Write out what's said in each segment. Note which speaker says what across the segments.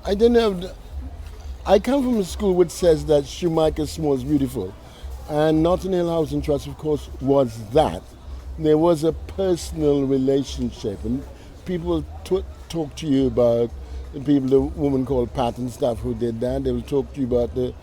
Speaker 1: I don't know. I come from a school which says that Shoemaker Small is beautiful. And Notting Hill Housing Trust, of course, was that. There was a personal relationship, and people talk to you about the people, the woman called Pat and stuff who did that. They will talk to you about the,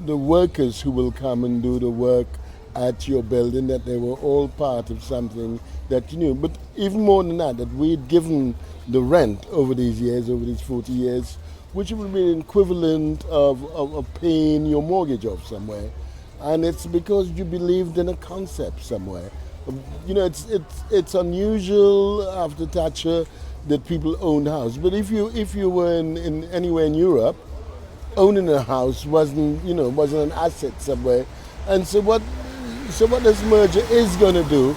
Speaker 1: the workers who will come and do the work at your building, that they were all part of something that you knew. But even more than that, that we'd given the rent over these years, over these 40 years, which would be an equivalent of paying your mortgage off somewhere. And it's because you believed in a concept somewhere. You know, it's unusual after Thatcher that people owned house. But if you were in anywhere in Europe, owning a house wasn't an asset somewhere. And so what this merger is going to do,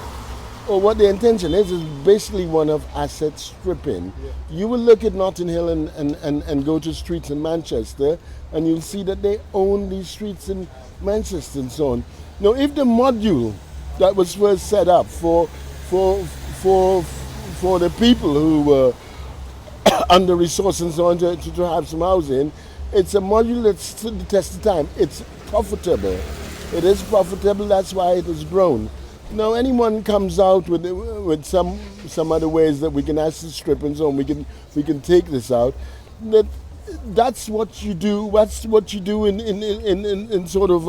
Speaker 1: or what the intention is basically one of asset stripping. Yeah. You will look at Notting Hill and go to streets in Manchester, and you'll see that they own these streets in Manchester and so on. Now, if the module that was first set up for the people who were under resourced and so on to have some housing, it's a module that's stood the test of time. It's profitable. It is profitable. That's why it has grown. Now, anyone comes out with some other ways that we can asset strip and so on, we can take this out. That's what you do. That's what you do in sort of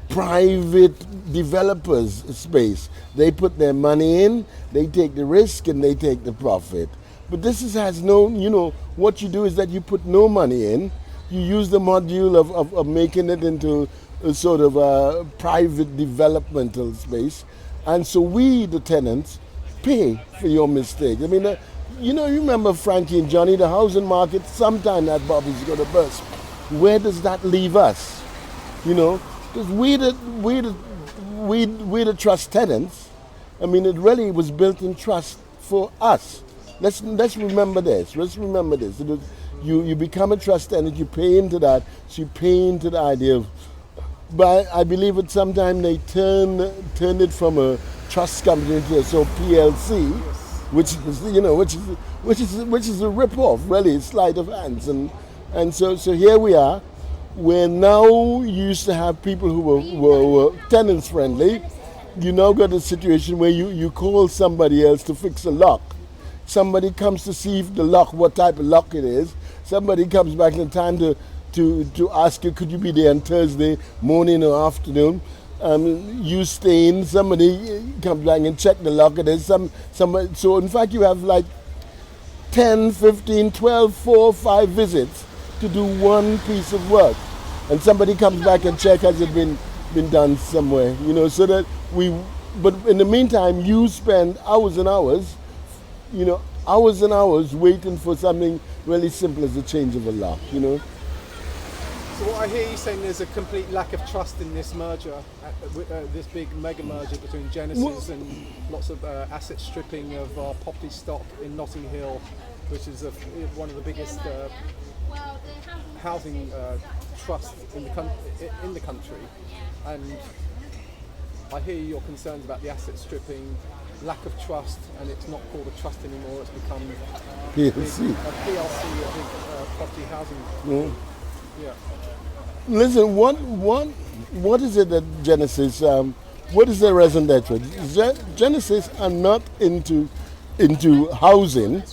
Speaker 1: private developers space. They put their money in, they take the risk, and they take the profit. But has no, what you do is that you put no money in. You use the module of making it into a sort of a private developmental space, and so we, the tenants, pay for your mistake. I mean, you remember Frankie and Johnny, the housing market, sometime that bubble's going to burst. Where does that leave us? Because we the trust tenants. I mean, it really was built in trust for us. Let's remember this. Let's remember this. You become a trust tenant, you pay into that, so you pay into the idea of. But I believe at some time they turned it from a trust company to a PLC, which is a rip-off, really, it's sleight of hands, and so here we are. We're now used to have people who were tenants friendly. You now got a situation where you call somebody else to fix a lock. Somebody comes to see if the lock, what type of lock it is. Somebody comes back in time to ask you, could you be there on Thursday morning or afternoon? You stay in, somebody comes back and check the lock. There's somebody, so in fact you have like 10, 15, 12, 4, 5 visits to do one piece of work. And somebody comes back and check, has it been done somewhere? So that but in the meantime you spend hours and hours, hours and hours waiting for something really simple as a change of a lock,
Speaker 2: So what I hear you saying, there's a complete lack of trust in this merger, this big mega merger between Genesis and lots of asset stripping of property stock in Notting Hill, which is one of the biggest housing trusts in the country. And I hear your concerns about the asset stripping, lack of trust, and it's not called a trust anymore. It's become
Speaker 1: PLC.
Speaker 2: A PLC, a big property housing.
Speaker 1: Mm.
Speaker 2: Yeah.
Speaker 1: Listen, what is it that Genesis? What is their reason that Genesis are not into housing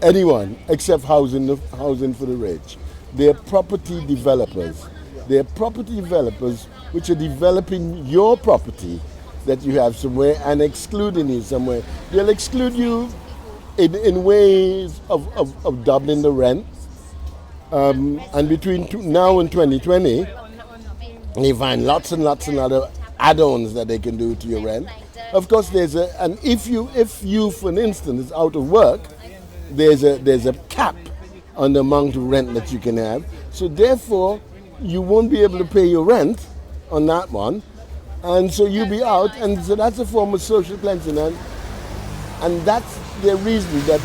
Speaker 1: anyone except housing for the rich. They're property developers. They're property developers which are developing your property that you have somewhere and excluding you somewhere. They'll exclude you in ways of doubling the rent. And between now and 2020, they find lots and lots and other add-ons that they can do to your rent. Of course, and if you, for instance, is out of work, there's a cap on the amount of rent that you can have. So therefore, you won't be able to pay your rent on that one, and so you'll be out. And so that's a form of social cleansing, and that's the reason that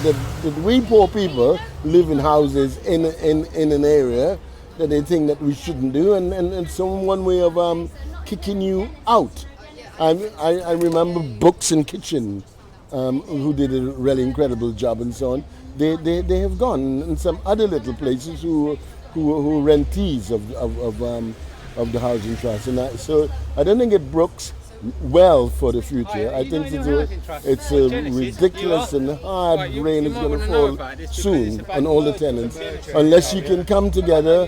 Speaker 1: we poor people live in houses in an area that they think that we shouldn't do, and so one way of kicking you out. I remember Books and Kitchen, who did a really incredible job and so on. they have gone, and some other little places who rentees of the housing trust, and so I don't think it brooks well for the future. I think it's a ridiculous and hard rain is going to fall soon on all the tenants, unless you can come together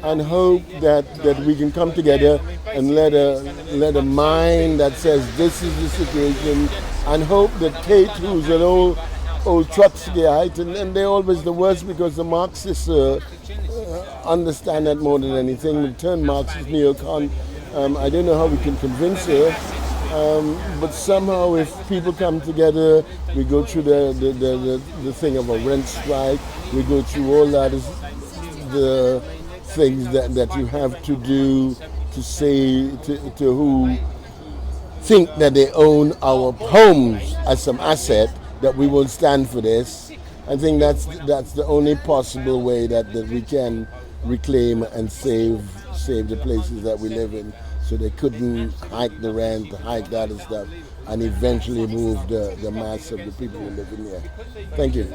Speaker 1: and hope that we can come together and let a mind that says this is the situation, and hope that Kate, who's an old Trotskyite, and they're always the worst because the Marxists understand that more than anything. Turn Marxist neocon. I don't know how we can convince her, but somehow if people come together, we go through the thing of a rent strike, we go through all that, the things that you have to do to say to who think that they own our homes as some asset, that we won't stand for this. I think that's the only possible way that we can reclaim and save the places that we live in, so they couldn't hike the rent, hike that and stuff, and eventually move the mass of the people who live in here. Thank you.